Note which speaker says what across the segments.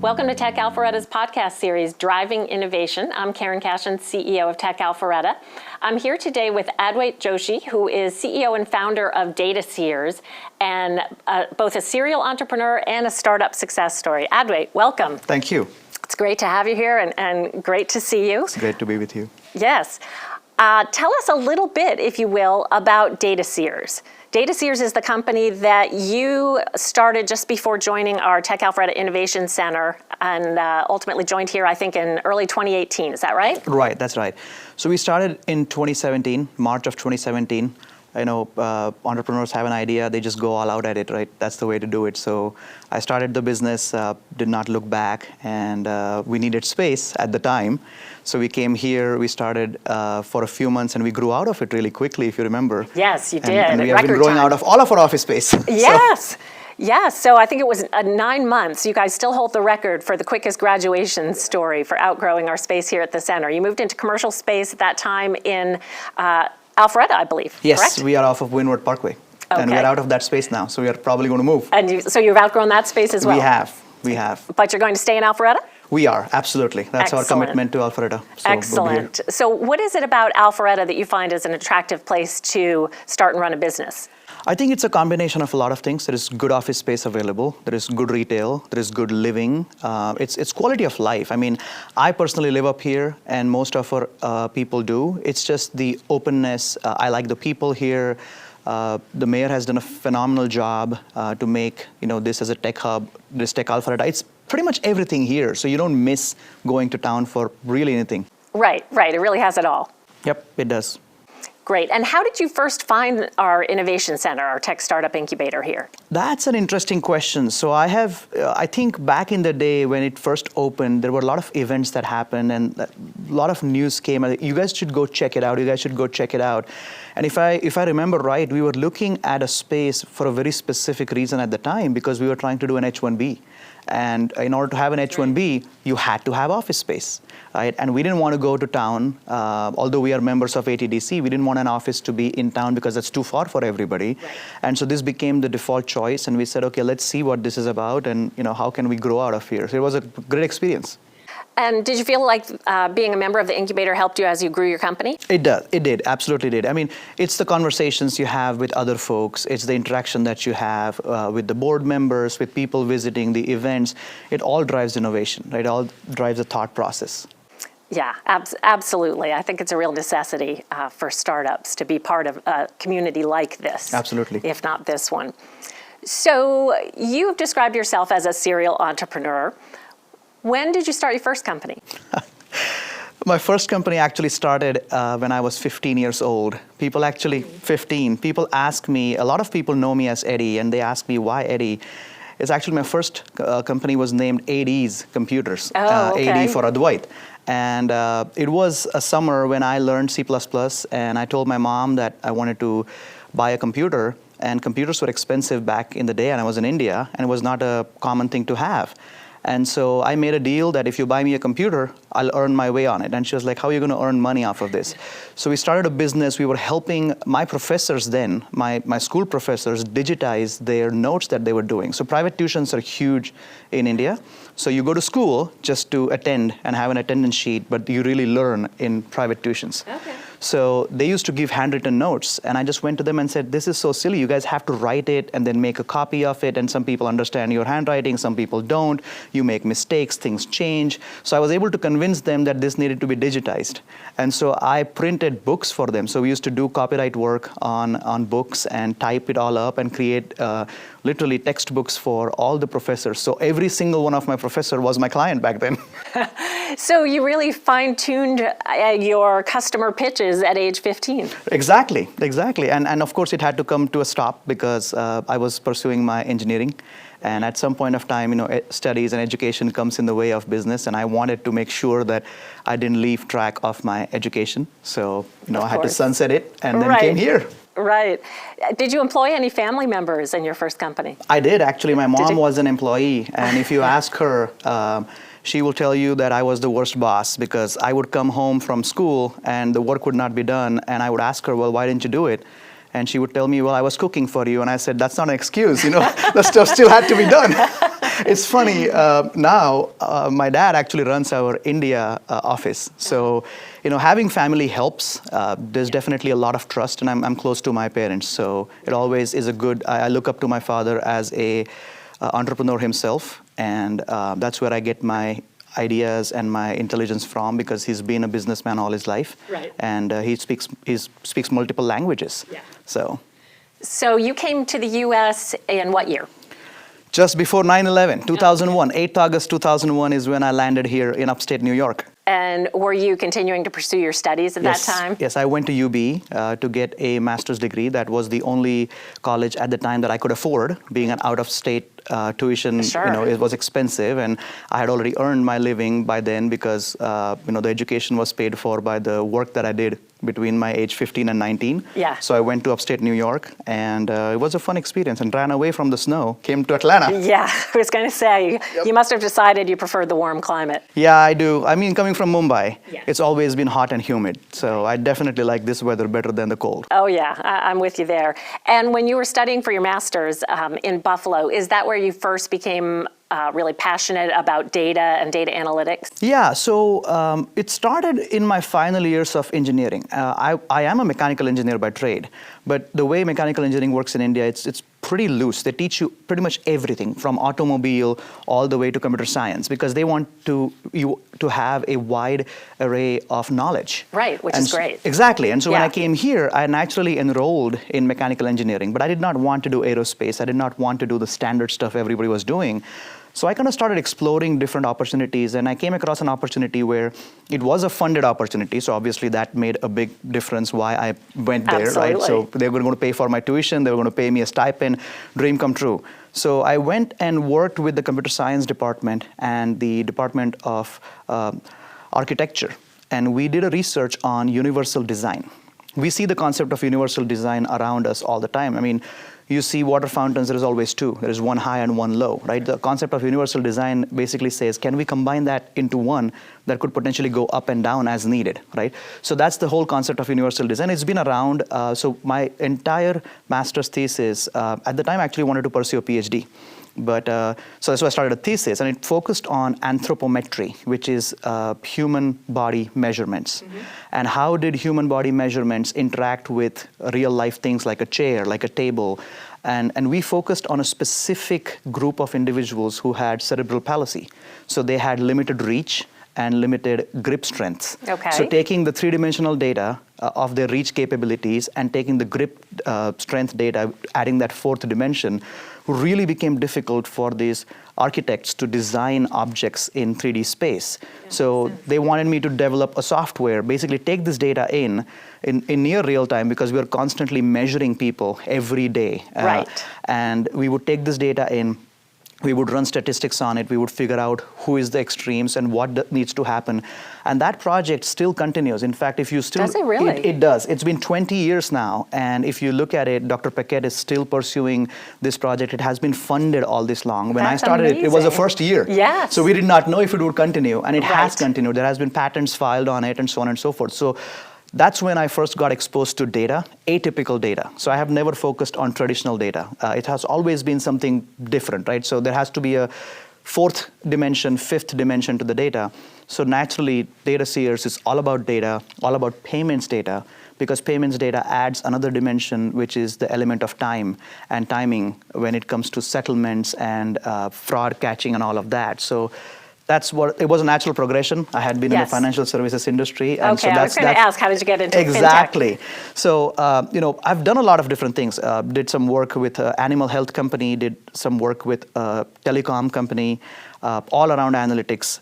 Speaker 1: Welcome to Tech Alpharetta's podcast series, Driving Innovation. I'm Karen Cashin, CEO of Tech Alpharetta. I'm here today with Adwait Joshi, who is CEO and founder of Dataseers, and both a serial entrepreneur and a startup success story. Adwait, welcome.
Speaker 2: Thank you.
Speaker 1: It's great to have you here and great to see you.
Speaker 2: It's great to be with you.
Speaker 1: Yes. Tell us a little bit, if you will, about Dataseers. Dataseers is the company that you started just before joining our Tech Alpharetta Innovation Center and ultimately joined here, I think, in early 2018. Is that right?
Speaker 2: Right, that's right. So we started in 2017, March of 2017. I know entrepreneurs have an idea, they just go all out at it, right? That's the way to do it. So I started the business, did not look back, and we needed space at the time. So we came here, we started for a few months, and we grew out of it really quickly, if you remember.
Speaker 1: Yes, you did.
Speaker 2: And we have been growing out of all of our office space.
Speaker 1: Yes. Yes, so I think it was 9 months. You guys still hold the record for the quickest graduation story for outgrowing our space here at the center. You moved into commercial space at that time in Alpharetta, I believe,
Speaker 2: Yes,
Speaker 1: correct?
Speaker 2: we are off of Windward Parkway. Okay. And we're out of that space now, so we are probably going to move.
Speaker 1: And so you've outgrown that space as well?
Speaker 2: We have.
Speaker 1: But you're going to stay in Alpharetta?
Speaker 2: We are, absolutely. That's
Speaker 1: Excellent.
Speaker 2: our commitment to Alpharetta. So
Speaker 1: Excellent. So what is it about Alpharetta that you find is an attractive place to start and run a business?
Speaker 2: I think it's a combination of a lot of things. There is good office space available. There is good retail. There is good living. It's quality of life. I mean, I personally live up here, and most of our people do. It's just the openness. I like the people here. The mayor has done a phenomenal job to make this as a tech hub, this Tech Alpharetta. It's pretty much everything here, so you don't miss going to town for really anything. Right. It really has it all. Yep, it does.
Speaker 1: Great. And how did you first find our innovation center, our tech startup incubator here?
Speaker 2: That's an interesting question. So I think back in the day when it first opened, there were a lot of events that happened and a lot of news came. You guys should go check it out. And if I remember right, we were looking at a space for a very specific reason at the time because we were trying to do an H-1B. And in order to have an H-1B, you had to have office space, right? And we didn't want to go to town. Although we are members of ATDC, we didn't want an office to be in town because that's too far for everybody. Right. And so this became the default choice. And we said, okay, let's see what this is about and how can we grow out of here. So it was a great experience.
Speaker 1: And did you feel like being a member of the incubator helped you as you grew your company?
Speaker 2: It did, absolutely did. I mean, it's the conversations you have with other folks, it's the interaction that you have with the board members, with people visiting the events. It all drives innovation, right? It all drives the thought process.
Speaker 1: Yeah, absolutely. I think it's a real necessity for startups to be part of a community like this.
Speaker 2: Absolutely.
Speaker 1: If not this one. So you've described yourself as a serial entrepreneur. When did you start your first company?
Speaker 2: My first company actually started when I was 15 years old. People ask me, a lot of people know me as Eddie, and they ask me, why Eddie? It's actually my first company was named AD's Computers,
Speaker 1: okay.
Speaker 2: AD for Adwait. And it was a summer when I learned C++, and I told my mom that I wanted to buy a computer, and computers were expensive back in the day, and I was in India, and it was not a common thing to have. And so I made a deal that if you buy me a computer, I'll earn my way on it. And she was like, how are you going to earn money off of this? So we started a business. We were helping my professors then, my school professors, digitize their notes that they were doing. So private tuitions are huge in India. So you go to school just to attend and have an attendance sheet, but you really learn in private tuitions. Okay. So they used to give handwritten notes, and I just went to them and said, this is so silly. You guys have to write it and then make a copy of it, and some people understand your handwriting, some people don't. You make mistakes, things change. So I was able to convince them that this needed to be digitized. And so I printed books for them. So we used to do copyright work on books and type it all up and create literally textbooks for all the professors. So every single one of my professors was my client back then.
Speaker 1: So you really fine-tuned your customer pitches at age 15.
Speaker 2: Exactly. And of course, it had to come to a stop because I was pursuing my engineering. And at some point of time, studies and education comes in the way of business. And I wanted to make sure that I didn't leave track of my education. So, I had to sunset it and then came here.
Speaker 1: Right. Did you employ any family members in your first company?
Speaker 2: I did, actually. My mom was an employee. And if you ask her, she will tell you that I was the worst boss because I would come home from school and the work would not be done. And I would ask her, well, why didn't you do it? And she would tell me, well, I was cooking for you. And I said, that's not an excuse, the stuff still had to be done. It's funny, now my dad actually runs our India office. So, having family helps. There's definitely a lot of trust, and I'm close to my parents. So it always is I look up to my father as a entrepreneur himself. And that's where I get my ideas and my intelligence from, because he's been a businessman all his life.
Speaker 1: Right.
Speaker 2: And he speaks multiple languages.
Speaker 1: Yeah.
Speaker 2: So
Speaker 1: you came to the U.S. in what year?
Speaker 2: Just before 9/11, 2001. 8th August 2001 is when I landed here in upstate New York.
Speaker 1: And were you continuing to pursue your studies at that time?
Speaker 2: Yes, I went to UB to get a master's degree. That was the only college at the time that I could afford, being an out-of-state tuition.
Speaker 1: Sure.
Speaker 2: It was expensive, and I had already earned my living by then because the education was paid for by the work that I did between my age 15 and 19.
Speaker 1: Yeah.
Speaker 2: So I went to upstate New York, and it was a fun experience, and ran away from the snow, came to Atlanta.
Speaker 1: Yeah, I was going to say, you must have decided you preferred the warm climate.
Speaker 2: Yeah, I do. I mean, coming from Mumbai,
Speaker 1: Yeah.
Speaker 2: it's always been hot and humid. So I definitely like this weather better than the cold.
Speaker 1: Oh, yeah, I'm with you there. And when you were studying for your master's in Buffalo, is that where you first became really passionate about data and data analytics?
Speaker 2: Yeah, so it started in my final years of engineering. I am a mechanical engineer by trade, but the way mechanical engineering works in India, it's pretty loose. They teach you pretty much everything from automobile all the way to computer science, because they want you to have a wide array of knowledge.
Speaker 1: Right, which is great.
Speaker 2: Exactly. And so when
Speaker 1: Yeah.
Speaker 2: I came here, I naturally enrolled in mechanical engineering, but I did not want to do aerospace. I did not want to do the standard stuff everybody was doing. So I kind of started exploring different opportunities, and I came across an opportunity where it was a funded opportunity. So obviously that made a big difference why I went there, right?
Speaker 1: Absolutely.
Speaker 2: So they were going to pay for my tuition, they were going to pay me a stipend, dream come true. So I went and worked with the computer science department and the department of architecture, and we did a research on universal design. We see the concept of universal design around us all the time. I mean, you see water fountains, there is always two. There is one high and one low, right? The concept of universal design basically says, can we combine that into one that could potentially go up and down as needed, right? So that's the whole concept of universal design. It's been around, so my entire master's thesis, at the time I actually wanted to pursue a PhD. But so I started a thesis, and it focused on anthropometry, which is human body measurements. Mm-hmm. And how did human body measurements interact with real life things like a chair, like a table? And we focused on a specific group of individuals who had cerebral palsy. So they had limited reach and limited grip strength.
Speaker 1: Okay.
Speaker 2: So taking the three-dimensional data of their reach capabilities and taking the grip strength data, adding that fourth dimension, really became difficult for these architects to design objects in 3D space. So they wanted me to develop a software, basically take this data in near real time, because we are constantly measuring people every day.
Speaker 1: Right.
Speaker 2: And we would take this data in, we would run statistics on it, we would figure out who is the extremes and what needs to happen. And that project still continues. In fact, if you still...
Speaker 1: Does it really?
Speaker 2: It does. It's been 20 years now. And if you look at it, Dr. Paquette is still pursuing this project. It has been funded all this long. When
Speaker 1: That's
Speaker 2: I started it was the
Speaker 1: amazing.
Speaker 2: first year.
Speaker 1: Yes.
Speaker 2: So we did not know if it would continue. And it has
Speaker 1: Right.
Speaker 2: continued. There has been patents filed on it and so on and so forth. So that's when I first got exposed to data, atypical data. So I have never focused on traditional data. It has always been something different, right? So there has to be a fourth dimension, fifth dimension to the data. So naturally, Dataseers is all about data, all about payments data, because payments data adds another dimension, which is the element of time and timing when it comes to settlements and fraud catching and all of that. So that's what, it was a natural progression. I had been in the
Speaker 1: Yes.
Speaker 2: financial services industry. And
Speaker 1: Okay,
Speaker 2: so
Speaker 1: I was going to ask, how did you get into
Speaker 2: exactly. So, I've done a lot of different things. Did some work with an animal health company, did some work with a telecom company, all around analytics.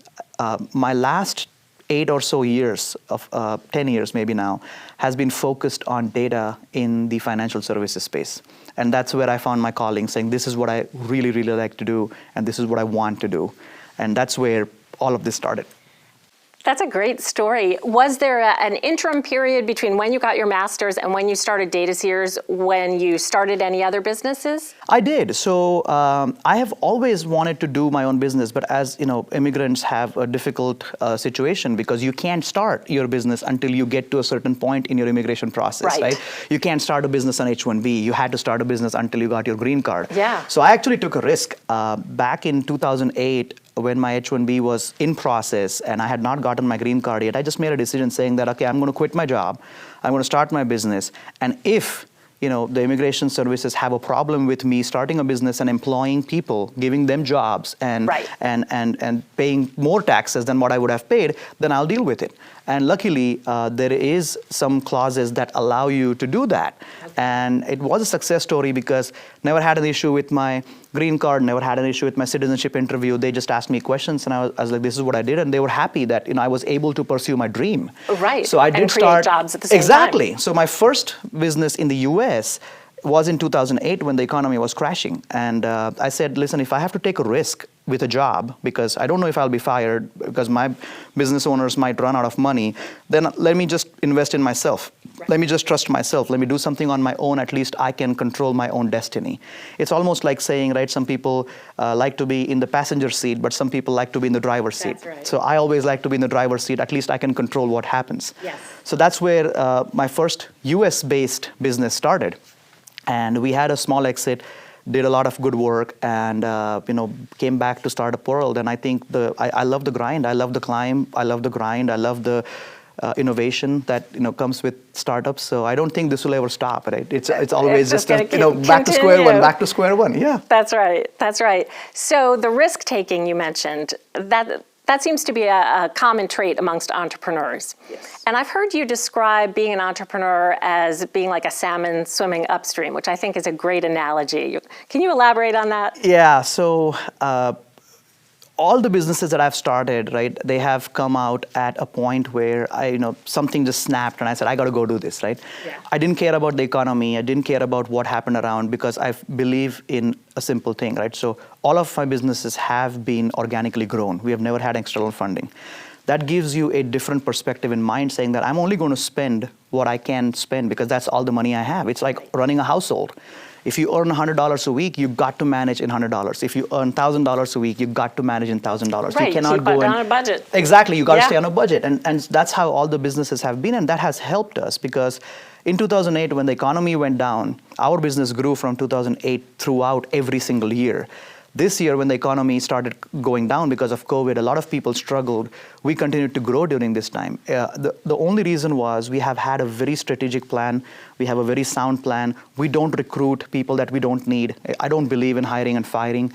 Speaker 2: My last 8 or so years, of 10 years maybe now, has been focused on data in the financial services space. And that's where I found my calling, saying this is what I really, really like to do, and this is what I want to do. And that's where all of this started.
Speaker 1: That's a great story. Was there an interim period between when you got your master's and when you started Dataseers, when you started any other businesses?
Speaker 2: I did. So I have always wanted to do my own business, but as you know, immigrants have a difficult situation because you can't start your business until you get to a certain point in your immigration process, right? You can't start a business on H-1B. You had to start a business until you got your green card.
Speaker 1: Yeah.
Speaker 2: So I actually took a risk back in 2008 when my H-1B was in process and I had not gotten my green card yet. I just made a decision saying that, okay, I'm going to quit my job. I'm going to start my business. And if the immigration services have a problem with me starting a business and employing people, giving them jobs and paying more taxes than what I would have paid, then I'll deal with it. And luckily, there is some clauses that allow you to do that. Okay. And it was a success story because never had an issue with my green card, never had an issue with my citizenship interview. They just asked me questions and I was like, this is what I did. And they were happy that I was able to pursue my dream.
Speaker 1: Right.
Speaker 2: So I did
Speaker 1: and create jobs at the same
Speaker 2: time. So my first business in the US was in 2008 when the economy was crashing. And I said, listen, if I have to take a risk with a job, because I don't know if I'll be fired, because my business owners might run out of money, then let me just invest in myself. Right. Let me just trust myself. Let me do something on my own. At least I can control my own destiny. It's almost like saying, right, some people like to be in the passenger seat, but some people like to be in the driver's seat.
Speaker 1: That's right.
Speaker 2: So I always like to be in the driver's seat. At least I can control what happens.
Speaker 1: Yes.
Speaker 2: So that's where my first US-based business started. And we had a small exit, did a lot of good work, and came back to Startup World. And I think I love the grind. I love the climb. I love the grind. I love the innovation that comes with startups. So I don't think this will ever stop. Right? It's always just back to square one. Back to square one. Yeah.
Speaker 1: That's right. That's right. So the risk taking you mentioned, that seems to be a common trait amongst entrepreneurs.
Speaker 2: Yes.
Speaker 1: And I've heard you describe being an entrepreneur as being like a salmon swimming upstream, which I think is a great analogy. Can you elaborate on that?
Speaker 2: Yeah, so all the businesses that I've started, right, they have come out at a point where something just snapped and I said, I got to go do this, right? Yeah. I didn't care about the economy. I didn't care about what happened around because I believe in a simple thing, right? So all of my businesses have been organically grown. We have never had external funding. That gives you a different perspective in mind, saying that I'm only going to spend what I can spend because that's all the money I have. It's like running a household. If you earn $100 a week, you got to manage in $100. If you earn $1,000 a week, you got to manage in $1,000.
Speaker 1: Right,
Speaker 2: you cannot
Speaker 1: go on a budget.
Speaker 2: Exactly, you got to stay on a budget. And that's how all the businesses have been, and that has helped us because in 2008, when the economy went down, our business grew from 2008 throughout every single year. This year, when the economy started going down because of COVID, a lot of people struggled. We continued to grow during this time. The only reason was we have had a very strategic plan. We have a very sound plan. We don't recruit people that we don't need. I don't believe in hiring and firing.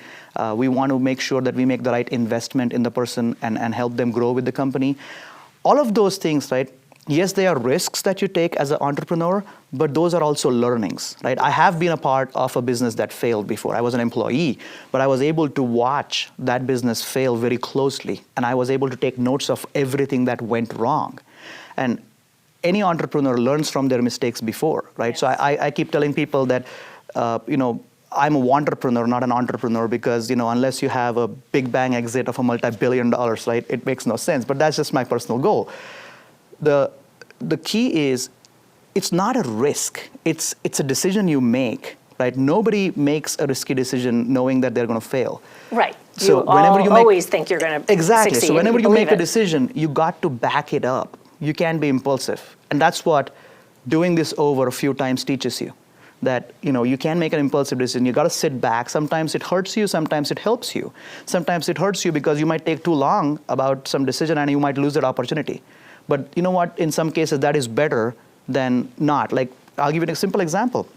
Speaker 2: We want to make sure that we make the right investment in the person and help them grow with the company. All of those things, right? Yes, they are risks that you take as an entrepreneur, but those are also learnings, right? I have been a part of a business that failed before. I was an employee, but I was able to watch that business fail very closely, and I was able to take notes of everything that went wrong. And any entrepreneur learns from their mistakes before, right? Yes. So I keep telling people that, I'm a wantrepreneur, not an entrepreneur, because unless you have a big bang exit of a multi-billion dollars, right, it makes no sense. But that's just my personal goal. The key is, it's not a risk. It's a decision you make, right? Nobody makes a risky decision knowing that they're going to fail.
Speaker 1: Right. So whenever you always think you're going to succeed.
Speaker 2: So whenever you make a decision, you got to back it up. You can't be impulsive, and that's what doing this over a few times teaches you. That you can make an impulsive decision. You got to sit back. Sometimes it hurts you. Sometimes it helps you. Sometimes it hurts you because you might take too long about some decision and you might lose that opportunity. But you know what? In some cases, that is better than not. Like, I'll give you a simple example.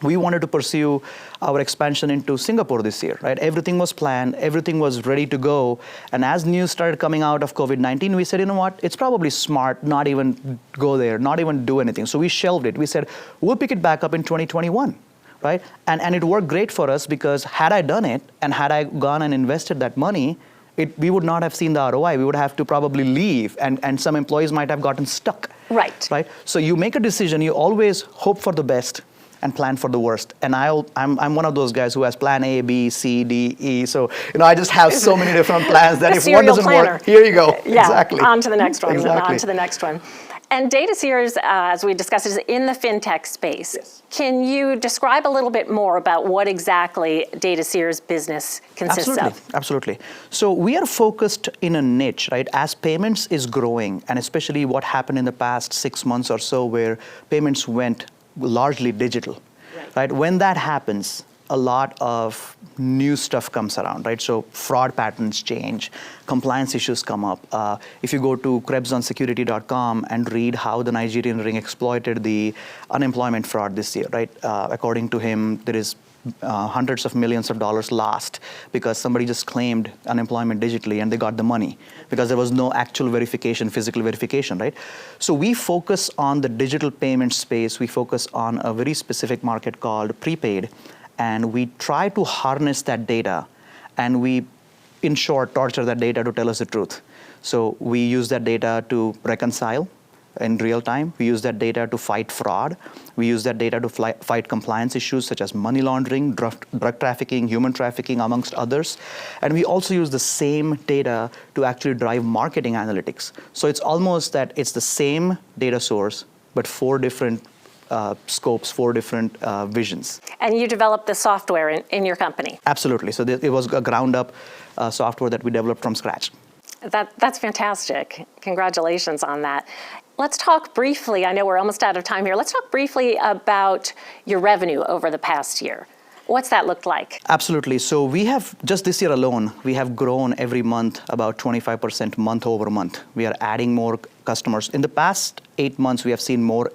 Speaker 2: We wanted to pursue our expansion into Singapore this year, right? Everything was planned. Everything was ready to go. And as news started coming out of COVID-19, we said, you know what? It's probably smart not even go there, not even do anything. So we shelved it. We said, we'll pick it back up in 2021, right? And it worked great for us because had I done it and had I gone and invested that money, we would not have seen the ROI. We would have to probably leave, and some employees might have gotten stuck.
Speaker 1: Right.
Speaker 2: Right. So you make a decision. You always hope for the best, and plan for the worst. And I'm one of those guys who has plan A, B, C, D, E. So, I just have so many different plans that if one doesn't work, here you go.
Speaker 1: Yeah,
Speaker 2: exactly.
Speaker 1: on to the next one,
Speaker 2: exactly.
Speaker 1: on to the next one. And Dataseers, as we discussed, is in the fintech space.
Speaker 2: Yes.
Speaker 1: Can you describe a little bit more about what exactly Dataseers business consists of?
Speaker 2: Absolutely. So we are focused in a niche, right? As payments is growing, and especially what happened in the past 6 months or so where payments went largely digital, right? When that happens, a lot of new stuff comes around, right? So fraud patterns change, compliance issues come up. If you go to krebsonsecurity.com and read how the Nigerian ring exploited the unemployment fraud this year, right? According to him, there is hundreds of millions of dollars lost because somebody just claimed unemployment digitally and they got the money because there was no actual verification, physical verification, right? So we focus on the digital payment space. We focus on a very specific market called prepaid. And we try to harness that data, and we, in short, torture that data to tell us the truth. So we use that data to reconcile in real time. We use that data to fight fraud. We use that data to fight compliance issues such as money laundering, drug trafficking, human trafficking, amongst others. And we also use the same data to actually drive marketing analytics. So it's almost that it's the same data source, but 4 different scopes, 4 different visions.
Speaker 1: And you developed the software in your company?
Speaker 2: Absolutely. So it was a ground-up software that we developed from scratch.
Speaker 1: That's fantastic. Congratulations on that. Let's talk briefly, I know we're almost out of time here, let's talk briefly about your revenue over the past year. What's that looked like? Absolutely.
Speaker 2: So we have, just this year alone, we have grown every month about 25% month over month. We are adding more customers. In the past 8 months, we have seen more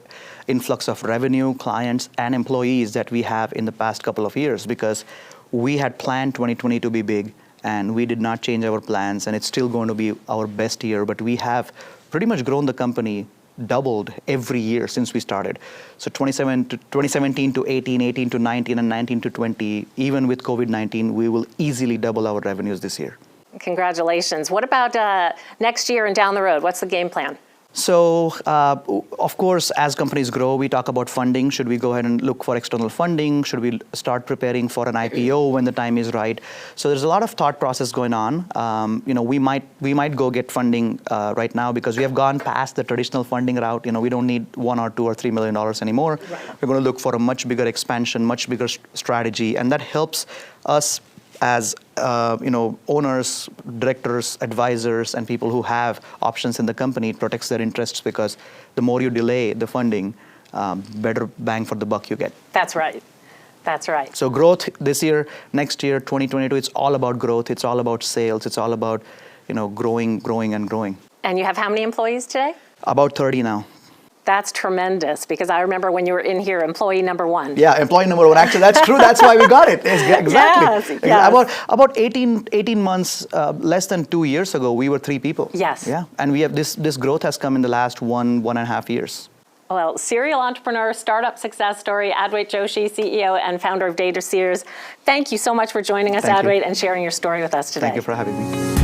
Speaker 2: influx of revenue, clients, and employees that we have in the past couple of years because we had planned 2020 to be big, and we did not change our plans, and it's still going to be our best year, but we have pretty much grown the company, doubled every year since we started. So 2017 to 18, 18 to 19, and 19 to 20, even with COVID-19, we will easily double our revenues this year.
Speaker 1: Congratulations. What about next year and down the road? What's the game plan?
Speaker 2: So, of course, as companies grow, we talk about funding. Should we go ahead and look for external funding? Should we start preparing for an IPO when the time is right? So there's a lot of thought process going on. We might go get funding right now because we have gone past the traditional funding route. We don't need $1 or $2 or $3 million anymore. Right. We're going to look for a much bigger expansion, much bigger strategy, and that helps us as owners, directors, advisors, and people who have options in the company. It protects their interests because the more you delay the funding, better bang for the buck you get.
Speaker 1: That's right. That's right.
Speaker 2: So growth this year, next year, 2022, it's all about growth. It's all about sales. It's all about growing, and growing.
Speaker 1: And you have how many employees today?
Speaker 2: About 30 now.
Speaker 1: That's tremendous, because I remember when you were in here, employee number 1.
Speaker 2: Yeah, employee number 1. Actually, that's true. That's why we got it. Exactly.
Speaker 1: Yes.
Speaker 2: About 18 months, less than 2 years ago, we were 3 people.
Speaker 1: Yes.
Speaker 2: Yeah, and we have this growth has come in the last 1.5 years.
Speaker 1: Well, serial entrepreneur, startup success story, Adwait Joshi, CEO and founder of Dataseers. Thank you so much for joining us, Adwait, and sharing your story with us today.
Speaker 2: Thank you for having me.